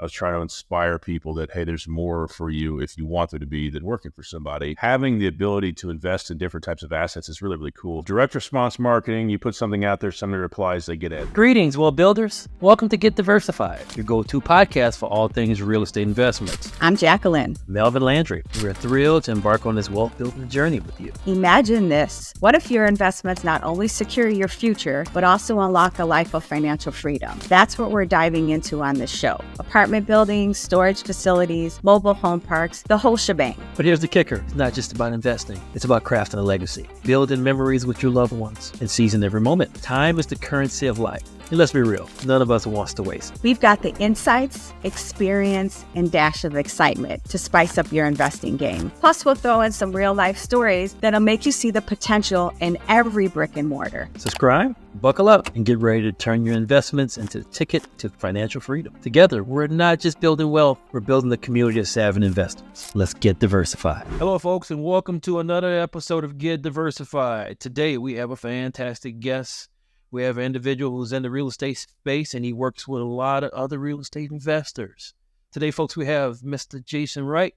was trying to inspire people that, hey, there's more for you if you want there to be than working for somebody. Having the ability to invest in different types of assets is really, really cool. Direct response marketing, you put something out there, somebody replies, they get it. Greetings, well builders. Welcome to Get Diversified, your go-to podcast for all things real estate investments. I'm Jacqueline. Melvin Landry. We're thrilled to embark on this wealth building journey with you. Imagine this. What if your investments not only secure your future, but also unlock a life of financial freedom? That's what we're diving into on this show. Apartment buildings, storage facilities, mobile home parks, the whole shebang. But here's the kicker. It's not just about investing. It's about crafting a legacy, building memories with your loved ones, and seizing every moment. Time is the currency of life. And let's be real, none of us wants to waste. We've got the insights, experience, and dash of excitement to spice up your investing game. Plus, we'll throw in some real-life stories that'll make you see the potential in every brick and mortar. Subscribe, buckle up, and get ready to turn your investments into the ticket to financial freedom. Together, we're not just building wealth, we're building the community of savvy investors. Let's get diversified. Hello, folks, and welcome to another episode of Get Diversified. Today, we have a fantastic guest. We have an individual who's in the real estate space, and he works with a lot of other real estate investors. Today, folks, we have Mr. Jason Wright.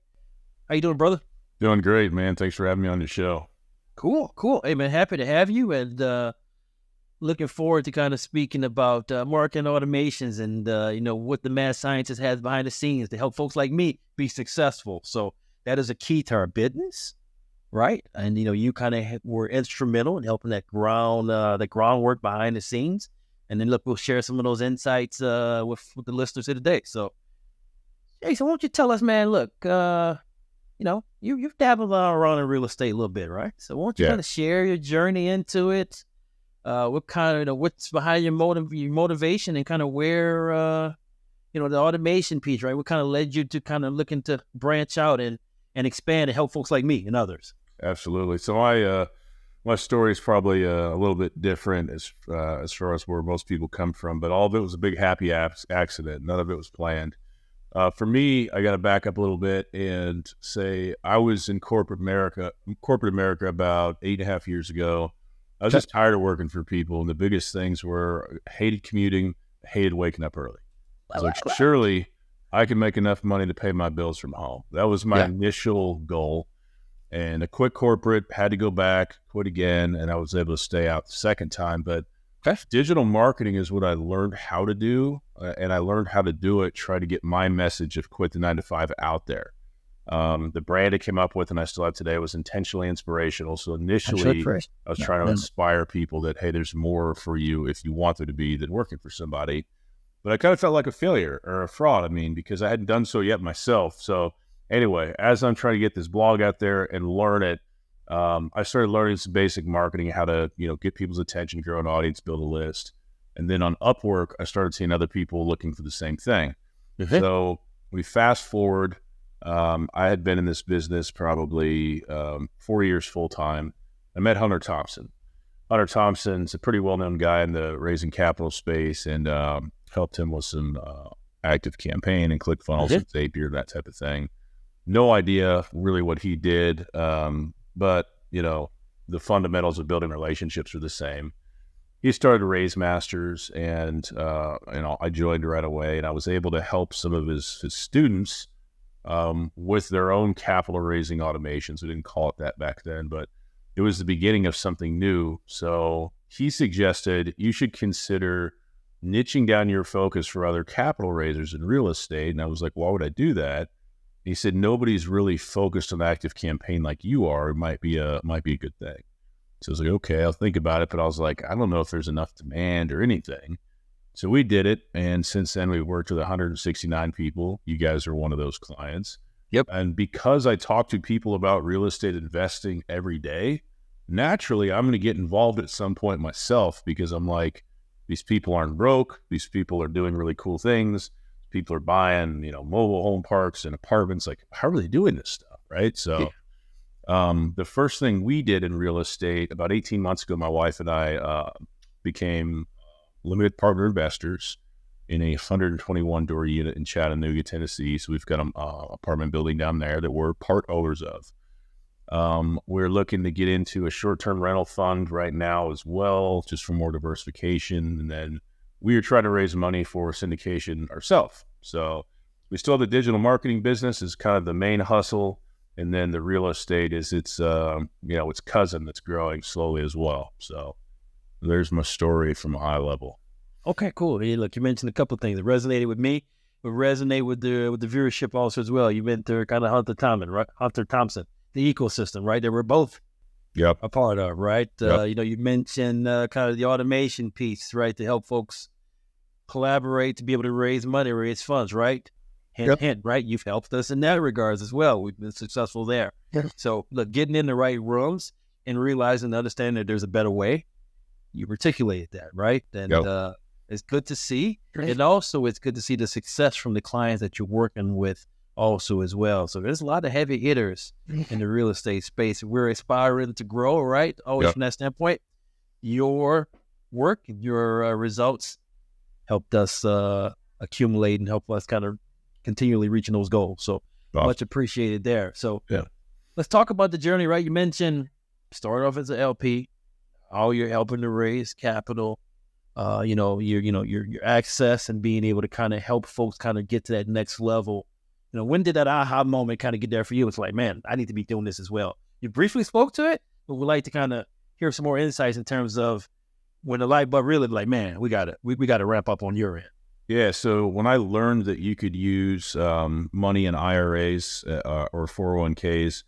How you doing, brother? Doing great, man. Thanks for having me on the show. Cool. Hey, man, happy to have you, and looking forward to kind of speaking about marketing automations and, what the mad scientist has behind the scenes to help folks like me be successful. So that is a key to our business. Right. And, you kind of were instrumental in helping that groundwork behind the scenes. And then, look, we'll share some of those insights with the listeners here today. So, Jason, why don't you tell us, man, look, you've dabbled around in real estate a little bit, right? So why don't you kind of share your journey into it? What kind of, what's behind your motivation and kind of where, the automation piece, right? What kind of led you to kind of looking to branch out and expand and help folks like me and others? Absolutely. So my story is probably a little bit different as far as where most people come from, but all of it was a big happy accident. None of it was planned. For me, I got to back up a little bit and say I was in corporate America about 8.5 years ago. I was just tired of working for people, and the biggest things were hated commuting, hated waking up early. I was like, surely I can make enough money to pay my bills from home. That was my initial goal. And I quit corporate, had to go back, quit again, and I was able to stay out the second time. But digital marketing is what I learned how to do, and I learned how to do it, try to get my message of quit the 9-to-5 out there. The brand I came up with, and I still have today, was intentionally inspirational. So initially, I was trying to inspire people that, hey, there's more for you if you want there to be than working for somebody. But I kind of felt like a failure or a fraud, because I hadn't done so yet myself. So anyway, as I'm trying to get this blog out there and learn it, I started learning some basic marketing, how to, get people's attention, grow an audience, build a list. And then on Upwork, I started seeing other people looking for the same thing. Mm-hmm. So we fast forward. I had been in this business probably 4 years full time. I met Hunter Thompson. Hunter Thompson's a pretty well-known guy in the raising capital space, and helped him with some active campaign and ClickFunnels and Zapier, that type of thing. No idea really what he did, but the fundamentals of building relationships are the same. He started Raise Masters, and I joined right away, and I was able to help some of his students with their own capital raising automations. We didn't call it that back then, but it was the beginning of something new. So he suggested you should consider niching down your focus for other capital raisers in real estate. And I was like, why would I do that? He said, nobody's really focused on active campaign like you are. It might be a good thing. So I was like, okay, I'll think about it. But I was like, I don't know if there's enough demand or anything. So we did it. And since then we've worked with 169 people. You guys are one of those clients. Yep. And because I talk to people about real estate investing every day, naturally I'm going to get involved at some point myself, because I'm like, these people aren't broke. These people are doing really cool things. People are buying, mobile home parks and apartments. Like, how are they doing this stuff, right? So the first thing we did in real estate about 18 months ago, my wife and I became limited partner investors in a 121-door unit in Chattanooga, Tennessee. So we've got an apartment building down there that we're part owners of. We're looking to get into a short-term rental fund right now as well, just for more diversification. And then we are trying to raise money for syndication ourselves. So we still have the digital marketing business is kind of the main hustle. And then the real estate is its cousin that's growing slowly as well. So there's my story from a high level. Okay, cool. Hey, look, you mentioned a couple of things that resonated with me, but resonate with the viewership also as well. You mentioned kind of Hunter Thompson, the ecosystem, right? That we're both a part of, right? You mentioned kind of the automation piece, right, to help folks collaborate to be able to raise money, raise funds, right? Hint, right? You've helped us in that regards as well. We've been successful there. So, look, getting in the right rooms and realizing and understanding that there's a better way, you articulated that, right? And it's good to see. And also, it's good to see the success from the clients that you're working with also as well. So there's a lot of heavy hitters in the real estate space. We're aspiring to grow, right? Always from that standpoint. Your work, your results helped us accumulate and help us kind of continually reaching those goals. So much appreciated there. So let's talk about the journey, right? You mentioned start off as an LP, how you're helping to raise capital, your access and being able to kind of help folks kind of get to that next level. When did that aha moment kind of get there for you? It's like, man, I need to be doing this as well. You briefly spoke to it, but we'd like to kind of hear some more insights in terms of when the light bulb really like, man, we got to ramp up on your end. Yeah, so when I learned that you could use money in IRAs or 401ks,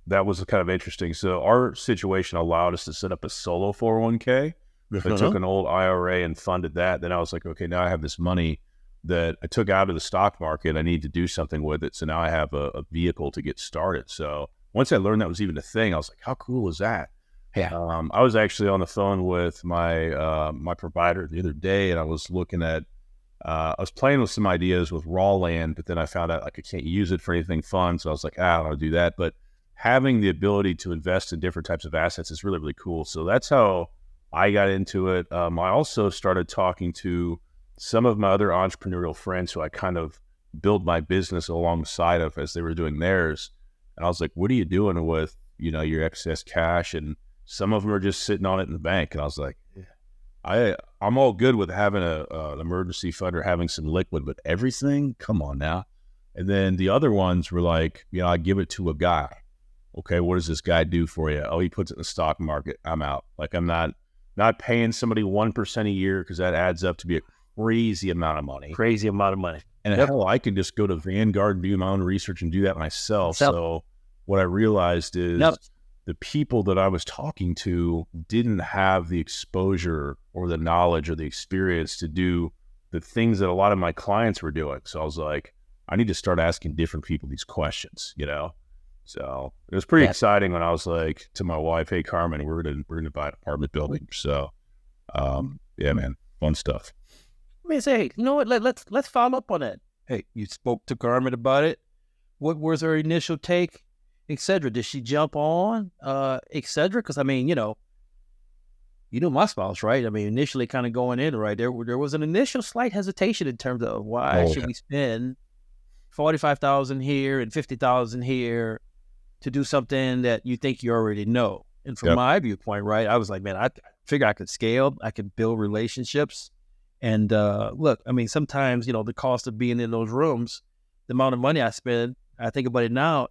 that was kind of interesting. So our situation allowed us to set up a solo 401k. I took an old IRA and funded that. Then I was like, okay, now I have this money that I took out of the stock market. I need to do something with it. So now I have a vehicle to get started. So once I learned that was even a thing, I was like, how cool is that? Yeah. I was actually on the phone with my my provider the other day, and I was looking at, I was playing with some ideas with raw land, but then I found out like I can't use it for anything fun. So I was like, I don't want to do that. But having the ability to invest in different types of assets is really, really cool. So that's how I got into it. I also started talking to some of my other entrepreneurial friends who I kind of built my business alongside of as they were doing theirs. And I was like, what are you doing with, your excess cash? And some of them are just sitting on it in the bank. And I was like, I'm all good with having an emergency fund or having some liquid, but everything, come on now. And then the other ones were like, I give it to a guy. Okay, what does this guy do for you? Oh, he puts it in the stock market. I'm out. Like I'm not paying somebody 1% a year because that adds up to be a crazy amount of money. And hell, I can just go to Vanguard and do my own research and do that myself. So what I realized is the people that I was talking to didn't have the exposure or the knowledge or the experience to do the things that a lot of my clients were doing. So I was like, I need to start asking different people these questions, So it was pretty exciting when I was like to my wife, hey, Carmen, we're gonna buy an apartment building. So man, fun stuff. Let me say, you know what? Let's follow up on that. Hey, you spoke to Carmen about it. What was her initial take, etc.? Did she jump on, etc.? Because I mean, you know my spouse, right? I mean, initially kind of going in, right? There was an initial slight hesitation in terms of why should we spend $45,000 here and $50,000 here to do something that you think you already know. And from my viewpoint, right, I was like, man, I figure I could scale, I could build relationships. And look, I mean, sometimes, the cost of being in those rooms, the amount of money I spend, I think about it now,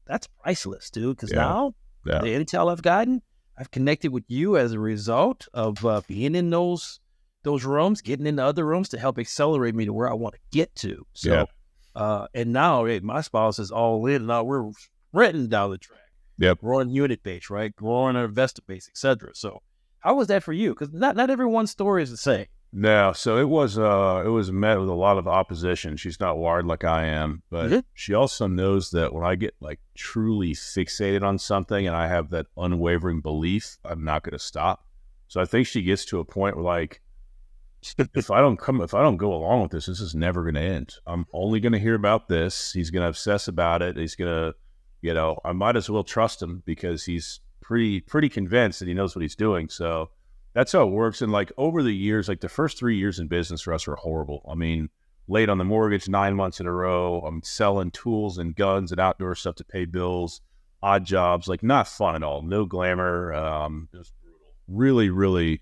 that's priceless, dude. Because now, the intel I've gotten, I've connected with you as a result of being in those rooms, getting into other rooms to help accelerate me to where I want to get to. So, and now my spouse is all in. Now we're renting down the track. Growing unit base, right? Growing our investor base, etc. So, how was that for you? Because not everyone's story is the same. No, so it was met with a lot of opposition. She's not wired like I am, but she also knows that when I get like truly fixated on something and I have that unwavering belief, I'm not going to stop. So I think she gets to a point where like, if I don't go along with this, this is never going to end. I'm only going to hear about this. He's going to obsess about it. He's going to, I might as well trust him because he's pretty convinced that he knows what he's doing. So that's how it works. And like over the years, like the first 3 years in business for us were horrible. I mean, late on the mortgage 9 months in a row. I'm selling tools and guns and outdoor stuff to pay bills, odd jobs, like not fun at all. No glamour. It was brutal. Really, really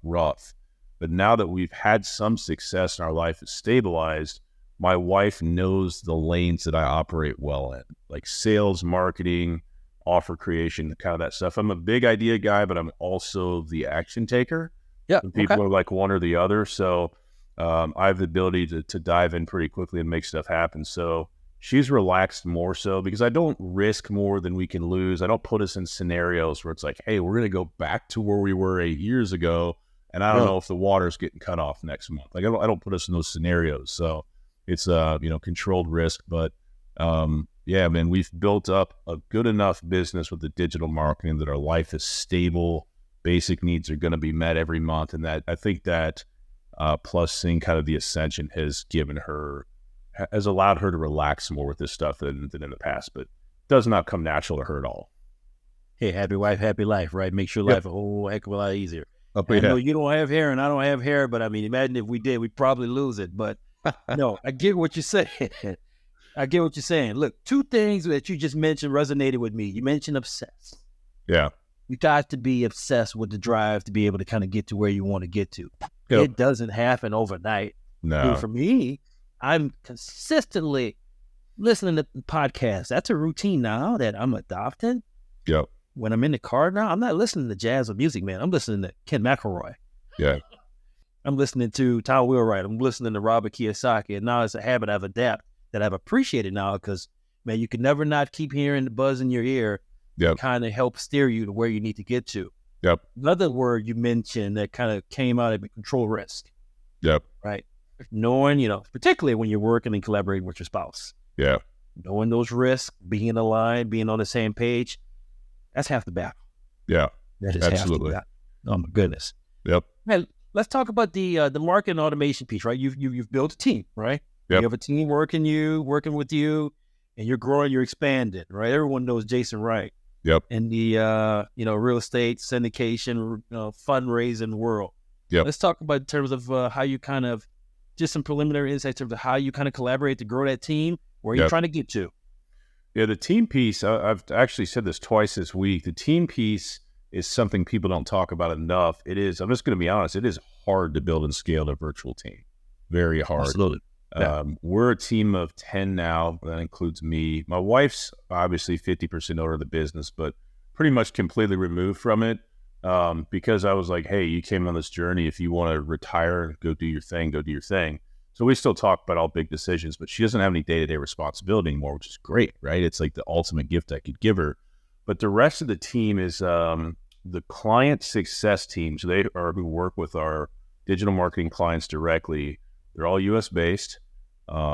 rough. But now that we've had some success and our life is stabilized, my wife knows the lanes that I operate well in, like sales, marketing, offer creation, kind of that stuff. I'm a big idea guy, but I'm also the action taker. Yeah. And people are like one or the other. So I have the ability to dive in pretty quickly and make stuff happen. So she's relaxed more so because I don't risk more than we can lose. I don't put us in scenarios where it's like, hey, we're going to go back to where we were 8 years ago. And I don't know if the water's getting cut off next month. Like I don't put us in those scenarios. So it's controlled risk. But yeah, man, we've built up a good enough business with the digital marketing that our life is stable. Basic needs are going to be met every month. And that I think that plus seeing kind of the ascension has allowed her to relax more with this stuff than in the past, but it does not come natural to her at all. Hey, happy wife, happy life, right? Makes your life a whole heck of a lot easier. I know you don't have hair and I don't have hair, but I mean, imagine if we did, we'd probably lose it. But no, I get what you're saying. I get what you're saying. Look, two things that you just mentioned resonated with me. You mentioned obsess. Yeah. You got to be obsessed with the drive to be able to kind of get to where you want to get to. Yep. It doesn't happen overnight. No. Dude, for me, I'm consistently listening to podcasts. That's a routine now that I'm adopting. Yep. When I'm in the car now, I'm not listening to jazz or music, man. I'm listening to Ken McElroy. Yeah. I'm listening to Tom Wheelwright. I'm listening to Robert Kiyosaki. And now it's a habit I've adapted that I've appreciated now because, man, you can never not keep hearing the buzz in your ear. Yep. Kind of help steer you to where you need to get to. Yep. Another word you mentioned that kind of came out of it, control risk. Yep. Right. Knowing, particularly when you're working and collaborating with your spouse. Yeah. Knowing those risks, being aligned, being on the same page. That's half the battle. Yeah, that is absolutely. Half the battle. Oh my goodness. Yep. Man, let's talk about the marketing automation piece, right? You've built a team, right? Yep. You have a team working with you, and you're growing, you're expanding, right? Everyone knows Jason Wright. Yep. In the real estate syndication, fundraising world. Yep. Let's talk about in terms of how you kind of just some preliminary insights in terms of how you kind of collaborate to grow that team. Where you're trying to get to. Yeah, the team piece, I've actually said this twice this week. The team piece is something people don't talk about enough. It is, I'm just going to be honest, it is hard to build and scale a virtual team. Very hard. Absolutely. Yeah. We're a team of 10 now. That includes me. My wife's obviously 50% owner of the business, but pretty much completely removed from it because I was like, hey, you came on this journey. If you want to retire, go do your thing, go do your thing. So we still talk about all big decisions, but she doesn't have any day-to-day responsibility anymore, which is great, right? It's like the ultimate gift I could give her. But the rest of the team is the client success team. So they are who work with our digital marketing clients directly. They're all U.S.-based.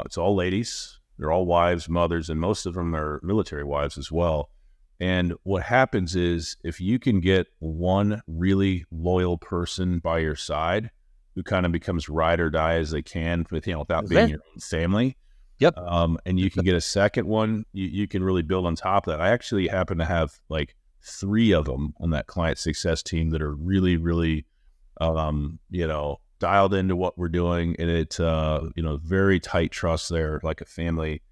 It's all ladies. They're all wives, mothers, and most of them are military wives as well. And what happens is if you can get one really loyal person by your side who kind of becomes ride or die as they can without being your own family. Yep. And you can get a second one, you can really build on top of that. I actually happen to have like 3 of them on that client success team that are really, really, dialed into what we're doing. And it's, very tight trust there, like a family.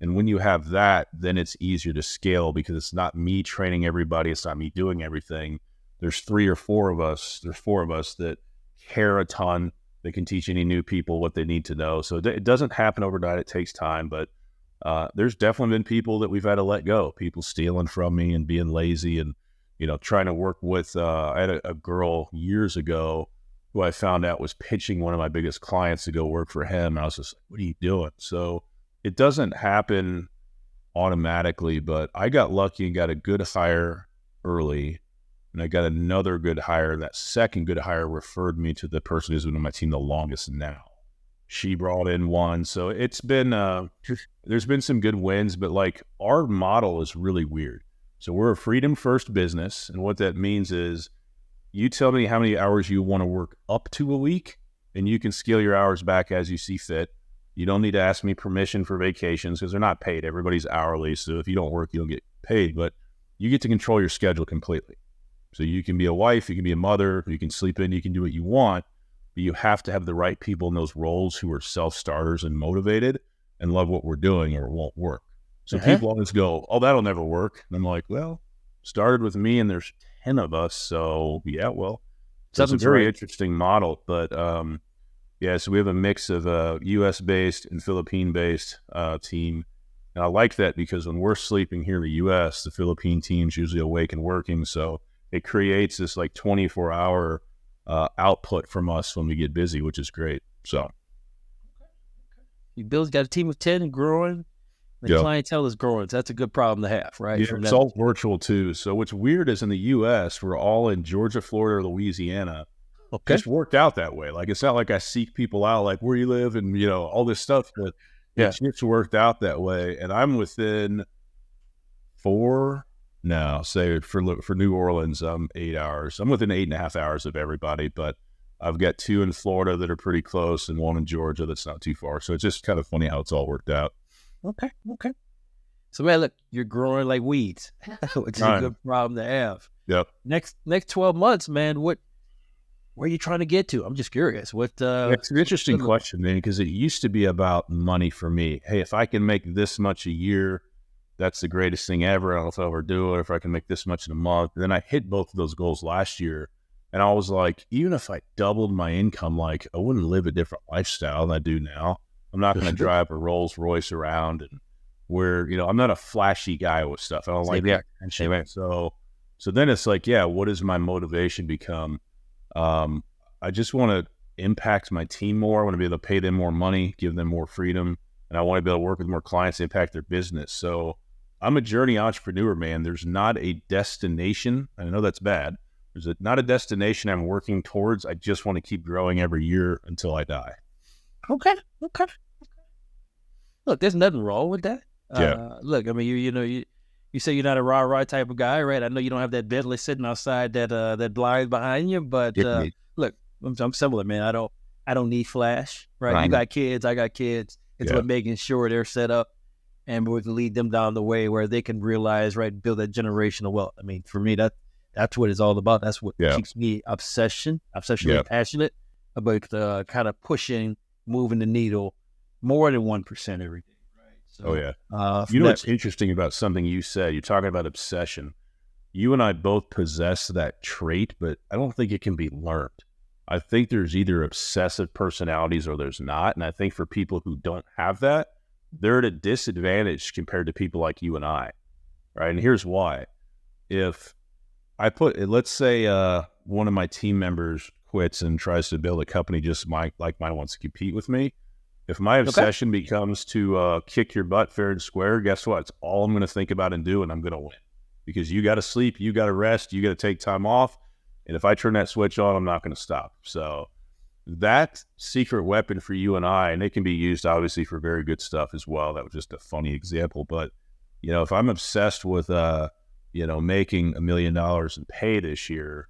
And when you have that, then it's easier to scale because it's not me training everybody. It's not me doing everything. There's 3 or 4 of us. There's 4 of us that care a ton. They can teach any new people what they need to know. So it doesn't happen overnight. It takes time, but there's definitely been people that we've had to let go, people stealing from me and being lazy and, trying to work with, I had a girl years ago who I found out was pitching one of my biggest clients to go work for him. And I was just like, what are you doing? So it doesn't happen automatically, but I got lucky and got a good hire early. And I got another good hire. That second good hire referred me to the person who's been on my team the longest now. She brought in one. So it's been, there's been some good wins, but like our model is really weird. So we're a freedom first business. And what that means is you tell me how many hours you want to work up to a week and you can scale your hours back as you see fit. You don't need to ask me permission for vacations because they're not paid. Everybody's hourly. So if you don't work, you don't get paid, but you get to control your schedule completely. So you can be a wife, you can be a mother, you can sleep in, you can do what you want, but you have to have the right people in those roles who are self-starters and motivated and love what we're doing or it won't work. So people always go, oh, that'll never work. And I'm like, well, started with me and there's 10 of us. So yeah, well, So it's a Something's very right. interesting model, but yeah, so we have a mix of U.S. based and Philippine based team, and I like that because when we're sleeping here in the U.S., the Philippine team's usually awake and working, so it creates this like 24-hour output from us when we get busy, which is great. So You Bill's got a team of 10 and growing. The yeah, clientele is growing, so that's a good problem to have, right? yeah, From it's that, all virtual too. So what's weird is in the U.S., we're all in Georgia, Florida, or Louisiana. okay. Just worked out that way. Like it's not like I seek people out, like where you live and all this stuff, but Yeah. it just worked out that way. And I'm within 4 now. Say for New Orleans, I'm 8 hours. I'm within 8.5 hours of everybody, but I've got 2 in Florida that are pretty close, and 1 in Georgia that's not too far. So it's just kind of funny how it's all worked out. Okay. So, man, look, you're growing like weeds, which is a Right. good problem to have. Yep. Next 12 months, man, where are you trying to get to? I'm just curious. It's an interesting question, man, because it used to be about money for me. Hey, if I can make this much a year, that's the greatest thing ever. I don't know if I'll ever do it, if I can make this much in a month. And then I hit both of those goals last year. And I was like, even if I doubled my income, like I wouldn't live a different lifestyle than I do now. I'm not going to drive a Rolls Royce around and I'm not a flashy guy with stuff. I don't like the attention. So then it's like, yeah, what does my motivation become? I just want to impact my team more. I want to be able to pay them more money, give them more freedom. And I want to be able to work with more clients, impact their business. So I'm a journey entrepreneur, man. There's not a destination. I know that's bad. There's not a destination I'm working towards. I just want to keep growing every year until I die. Okay. Look, there's nothing wrong with that. Yeah. Look, I mean, you say you're not a rah-rah type of guy, right? I know you don't have that Bentley sitting outside that blinds behind you, but look, I'm similar, man. I don't need flash, right? You got kids, I got kids. It's about making sure they're set up and we can lead them down the way where they can realize, right, build that generational wealth. I mean, for me, that's what it's all about. That's what keeps me obsessionally passionate about kind of moving the needle more than 1% every day. So, what's interesting about something you said? You're talking about obsession. You and I both possess that trait, but I don't think it can be learned. I think there's either obsessive personalities or there's not. And I think for people who don't have that, they're at a disadvantage compared to people like you and I, right? And here's why. If I let's say one of my team members quits and tries to build a company just like mine wants to compete with me, if my obsession becomes to kick your butt fair and square, guess what? It's all I'm going to think about and do, and I'm going to win. Because you got to sleep, you got to rest, you got to take time off. And if I turn that switch on, I'm not going to stop. So that secret weapon for you and I, and it can be used obviously for very good stuff as well. That was just a funny example. But, if I'm obsessed with, making $1 million in pay this year,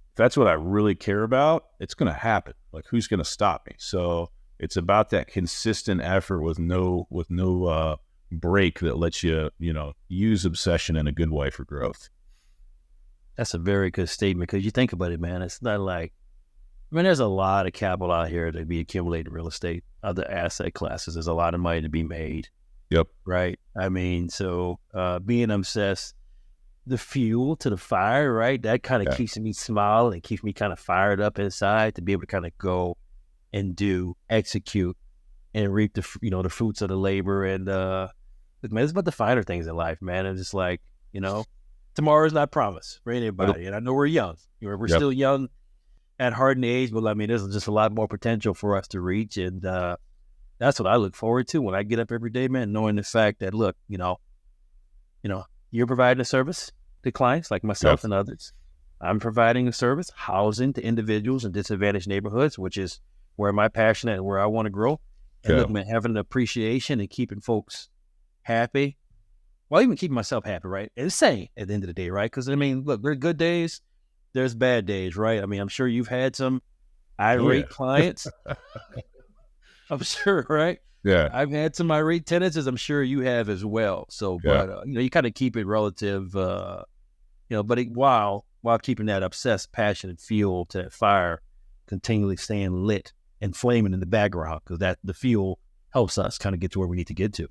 if that's what I really care about, it's going to happen. Like, who's going to stop me? So it's about that consistent effort with no break that lets you, use obsession in a good way for growth. That's a very good statement because you think about it, man. It's not like, there's a lot of capital out here to be accumulated in real estate, other asset classes. There's a lot of money to be made. Yep. Right. I mean, so being obsessed, the fuel to the fire, right? That kind of keeps me smiling and keeps me kind of fired up inside to be able to kind of go and execute and reap the fruits of the labor. And look, man, it's about the finer things in life, man. And just like, tomorrow's not promised for anybody. And I know we're young. We're still young at heart and age, but I mean, there's just a lot more potential for us to reach. And that's what I look forward to when I get up every day, man, knowing the fact that, look, you're providing a service to clients like myself and others. I'm providing a service, housing to individuals in disadvantaged neighborhoods, which is where my passion and where I want to grow. And look, man, having an appreciation and keeping folks happy. Well, even keeping myself happy, right? And sane at the end of the day, right? Because, I mean, look, there are good days, there's bad days, right? I mean, I'm sure you've had some irate clients. I'm sure, right? Yeah. I've had some irate tenants, as I'm sure you have as well. So, but, you kind of keep it relative, but while keeping that obsessed, passionate fuel to that fire continually staying lit and flaming in the background, because the fuel helps us kind of get to where we need to get to.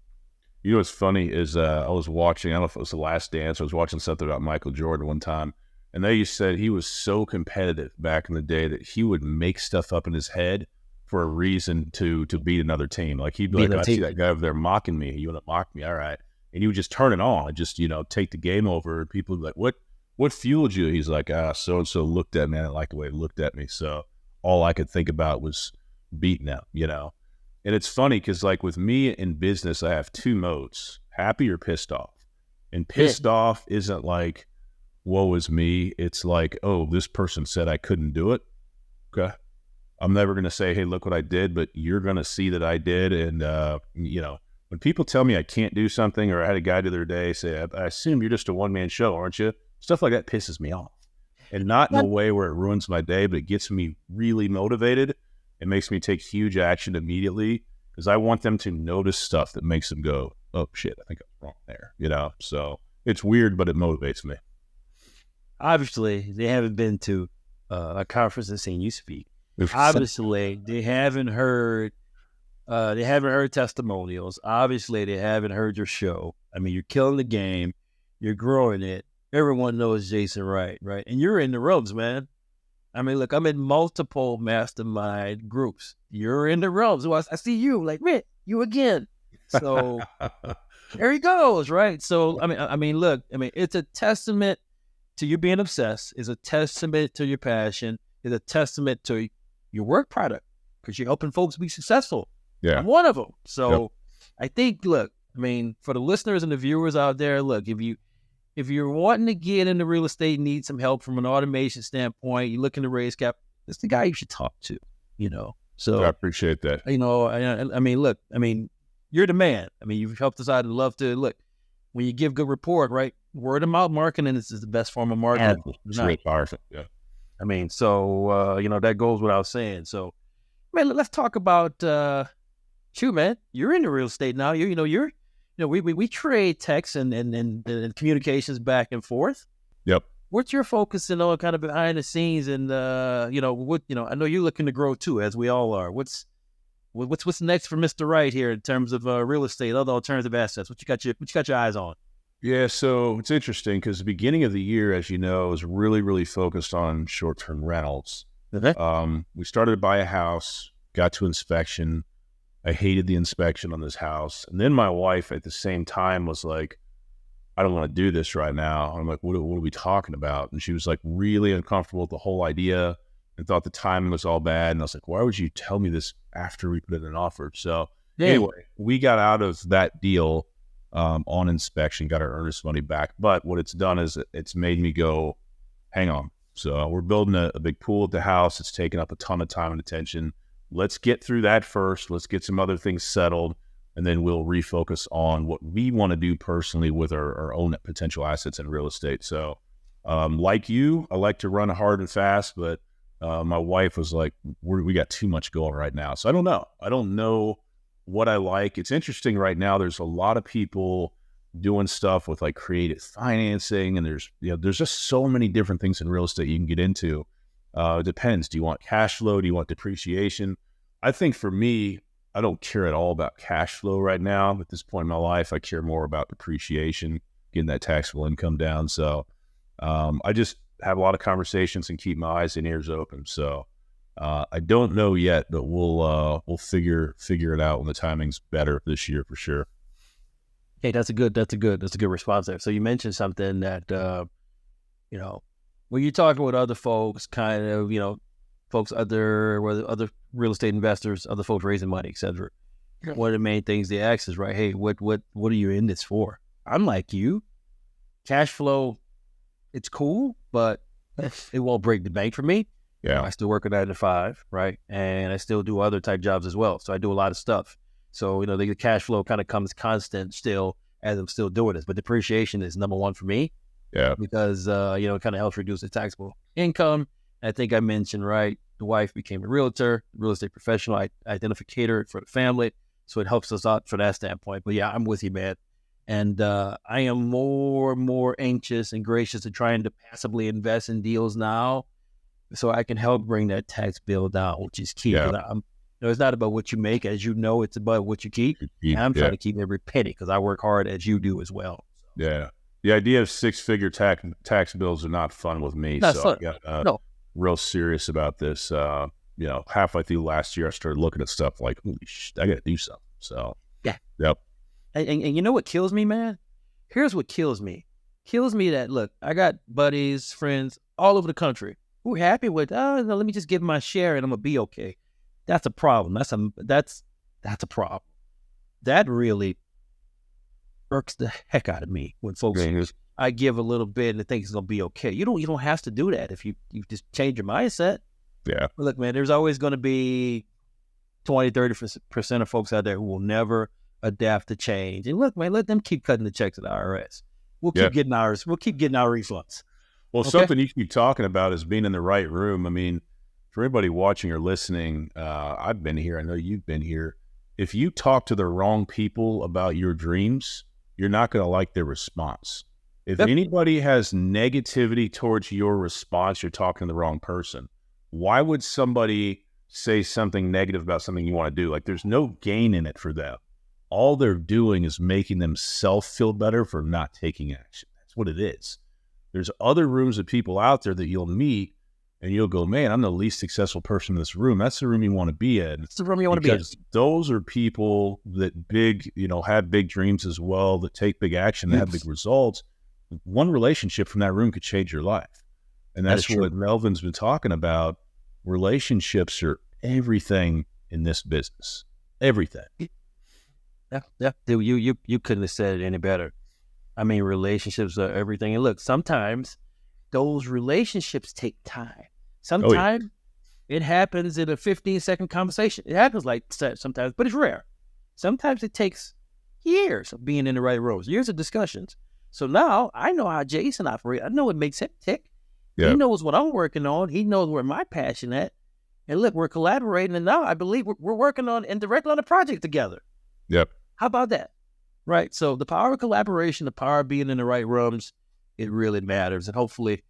You know what's funny is I was watching, I don't know if it was The Last Dance, I was watching something about Michael Jordan one time, And they said he was so competitive back in the day that he would make stuff up in his head for a reason to beat another team. Like he'd be like, I see that guy over there mocking me. You want to mock me? All right. And he would just turn it on and just, take the game over. And people would be like, what fueled you? He's like, so-and-so looked at me. I didn't like the way he looked at me. So all I could think about was beating him, And it's funny because like with me in business, I have two modes, happy or pissed off. And pissed off isn't like, woe is me. It's like, oh, this person said I couldn't do it. Okay. I'm never going to say, hey, look what I did, but you're going to see that I did. And, when people tell me I can't do something, or I had a guy the other day say, I assume you're just a one-man show, aren't you? Stuff like that pisses me off. And not in a way where it ruins my day, but it gets me really motivated. It makes me take huge action immediately because I want them to notice stuff that makes them go, oh, shit, I think I'm wrong there, So it's weird, but it motivates me. Obviously, they haven't been to a conference and seen you speak. Obviously, they haven't heard testimonials. Obviously, they haven't heard your show. I mean, you're killing the game. You're growing it. Everyone knows Jason Wright, right? And you're in the ropes, man. I mean, look, I'm in multiple mastermind groups. You're in the ropes. So I see you, like, man, you again. So there he goes, right? So, I mean, look, it's a testament to you being obsessed. It's a testament to your passion. It's a testament to your work product because you're helping folks be successful. Yeah. I'm one of them. So I think, look, for the listeners and the viewers out there, look, if you're wanting to get into real estate and need some help from an automation standpoint, you're looking to raise cap, it's the guy you should talk to, So I appreciate that. Look, you're the man. You've helped us out. I'd love to, look, when you give good report, right? Word of mouth marketing is the best form of marketing. It's really powerful. Yeah. That goes without saying. So, man, let's talk about, man, you're into real estate now. We trade texts and communications back and forth. Yep. What's your focusing on kind of behind the scenes and, I know you're looking to grow too, as we all are. What's next for Mr. Wright here in terms of real estate, other alternative assets? What you got your eyes on? Yeah, so it's interesting because the beginning of the year, as you know, was really, really focused on short-term rentals. Okay. We started to buy a house, got to inspection. I hated the inspection on this house. And then my wife at the same time was like, I don't want to do this right now. I'm like, what are we talking about? And she was like really uncomfortable with the whole idea and thought the timing was all bad. And I was like, why would you tell me this after we put in an offer? So anyway, we got out of that deal on inspection, got our earnest money back. But what it's done is it's made me go, hang on. So we're building a big pool at the house. It's taken up a ton of time and attention. Let's get through that first. Let's get some other things settled. And then we'll refocus on what we want to do personally with our own potential assets in real estate. So like you, I like to run hard and fast, but my wife was like, we got too much going right now. So I don't know. I don't know what I like. It's interesting right now. There's a lot of people doing stuff with like creative financing, and there's just so many different things in real estate you can get into. It depends. Do you want cash flow? Do you want depreciation? I think for me, I don't care at all about cash flow right now. At this point in my life, I care more about depreciation, getting that taxable income down. So I just have a lot of conversations and keep my eyes and ears open. So I don't know yet, but we'll figure it out when the timing's better this year for sure. Hey, that's a good response there. So you mentioned something that when you're talking with other folks, kind of folks other real estate investors, other folks raising money, etc. One of the main things they ask is, right, hey, what are you in this for? I'm like you, cash flow, it's cool, but it won't break the bank for me. Yeah, I still work a 9 to 5, right, and I still do other type jobs as well. So I do a lot of stuff. So the cash flow kind of comes constant still as I'm still doing this. But depreciation is number one for me. Yeah, because it kind of helps reduce the taxable income. I think I mentioned, right, the wife became a realtor, real estate professional, identificator for the family. So it helps us out for that standpoint. But yeah, I'm with you, man. And I am more and more anxious and gracious to trying to passively invest in deals now so I can help bring that tax bill down, which is key. Yeah. It's not about what you make, as you know, it's about what you keep. And I'm trying to keep every penny because I work hard as you do as well. Yeah. The idea of six-figure tax bills are not fun with me. Not so fun. I got No. real serious about this. Halfway through last year, I started looking at stuff like, holy shit, I got to do something. So, Yeah. Yep. And you know what kills me, man? Here's what kills me. Kills me that, look, I got buddies, friends all over the country who are happy with, let me just give my share and I'm going to be okay. That's a problem. That's a problem. That really irks the heck out of me when folks, I give a little bit and they think it's going to be okay. You don't have to do that if you just change your mindset. Yeah. Look, man, there's always going to be 20, 30% of folks out there who will never adapt to change. And look, man, let them keep cutting the checks at the IRS. We'll keep getting ours. We'll keep getting our refunds. Well, something you keep talking about is being in the right room. I mean, for anybody watching or listening, I've been here. I know you've been here. If you talk to the wrong people about your dreams, you're not going to like their response. If anybody has negativity towards your response, you're talking to the wrong person. Why would somebody say something negative about something you want to do? Like, there's no gain in it for them. All they're doing is making themselves feel better for not taking action. That's what it is. There's other rooms of people out there that you'll meet and you'll go, man, I'm the least successful person in this room. That's the room you want to be in. It's the room you want to be in. Because those are people that have big dreams as well, that take big action, that have big results. One relationship from that room could change your life. And that's what Melvin's been talking about. Relationships are everything in this business. Everything. Yeah. You couldn't have said it any better. I mean, relationships are everything. And look, sometimes those relationships take time. Sometimes it happens in a 15-second conversation. It happens like sometimes, but it's rare. Sometimes it takes years of being in the right rows, years of discussions. So now I know how Jason operates. I know what makes him tick. Yeah. He knows what I'm working on. He knows where my passion at. And look, we're collaborating. And now I believe we're working on and directly on a project together. Yep. How about that? Right. So the power of collaboration, the power of being in the right rooms, it really matters. And hopefully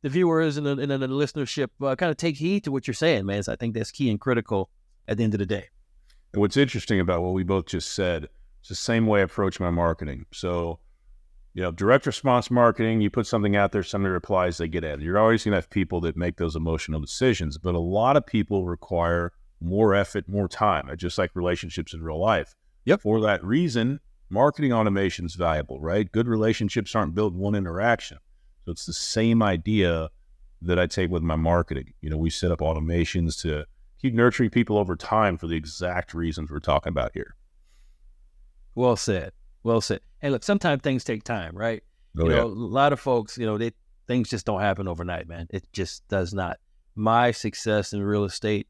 the viewers and the listenership kind of take heed to what you're saying, man. So I think that's key and critical at the end of the day. And what's interesting about what we both just said, it's the same way I approach my marketing. So, direct response marketing, you put something out there, somebody replies, they get at it. You're always going to have people that make those emotional decisions, but a lot of people require more effort, more time, just like relationships in real life. Yep. For that reason, marketing automation is valuable, right? Good relationships aren't built in one interaction. So it's the same idea that I take with my marketing. We set up automations to keep nurturing people over time for the exact reasons we're talking about here. Well said. Well said. Hey, look, sometimes things take time, right? A lot of folks, things just don't happen overnight, man. It just does not. My success in real estate,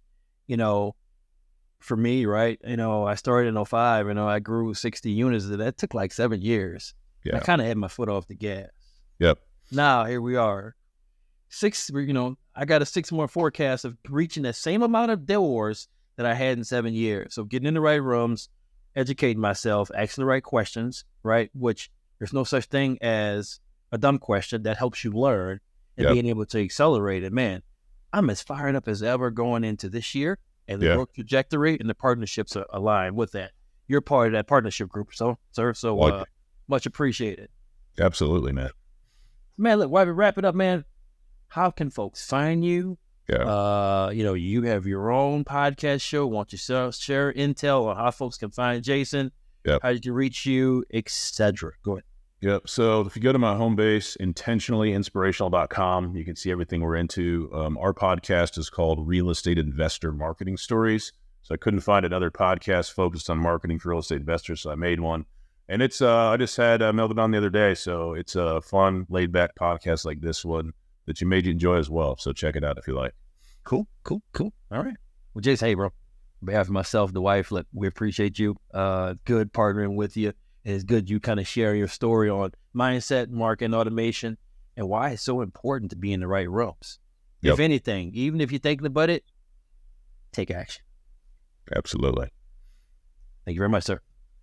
for me, right? I started in 2005, I grew 60 units. That took like 7 years. Yeah. I kind of had my foot off the gas. Yep. Now here we are. I got a 6-month forecast of reaching the same amount of doors that I had in 7 years. So getting in the right rooms, educating myself, asking the right questions, right? Which there's no such thing as a dumb question that helps you learn and being able to accelerate it. Man, I'm as fired up as ever going into this year, and the growth trajectory and the partnerships are aligned with that. You're part of that partnership group, sir. Much appreciated. Absolutely, man. Man, look, while we wrap it up, man, how can folks find you? Yeah. You have your own podcast show. Want you to share intel on how folks can find Jason? Yep. How did you reach you, etc. Go ahead. Yep. So if you go to my home base, intentionallyinspirational.com, you can see everything we're into. Our podcast is called Real Estate Investor Marketing Stories. So I couldn't find another podcast focused on marketing for real estate investors, so I made one. And it's I just had Melvin on the other day, so it's a fun, laid-back podcast like this one that you may enjoy as well. So check it out if you like. Cool. All right. Well, Jason, hey, bro. On behalf of myself, the wife, look, we appreciate you. Good partnering with you. It's good you kind of share your story on mindset, marketing, automation, and why it's so important to be in the right rooms. Yep. If anything, even if you're thinking about it, take action. Absolutely. Thank you very much, sir.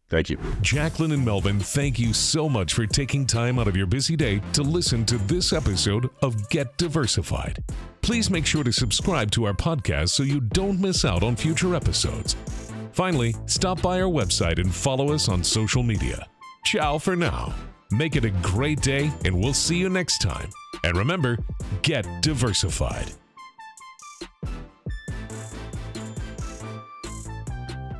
Thank you. Jacqueline and Melvin, thank you so much for taking time out of your busy day to listen to this episode of Get Diversified. Please make sure to subscribe to our podcast so you don't miss out on future episodes. Finally, stop by our website and follow us on social media. Ciao for now. Make it a great day, and we'll see you next time. And remember, get diversified.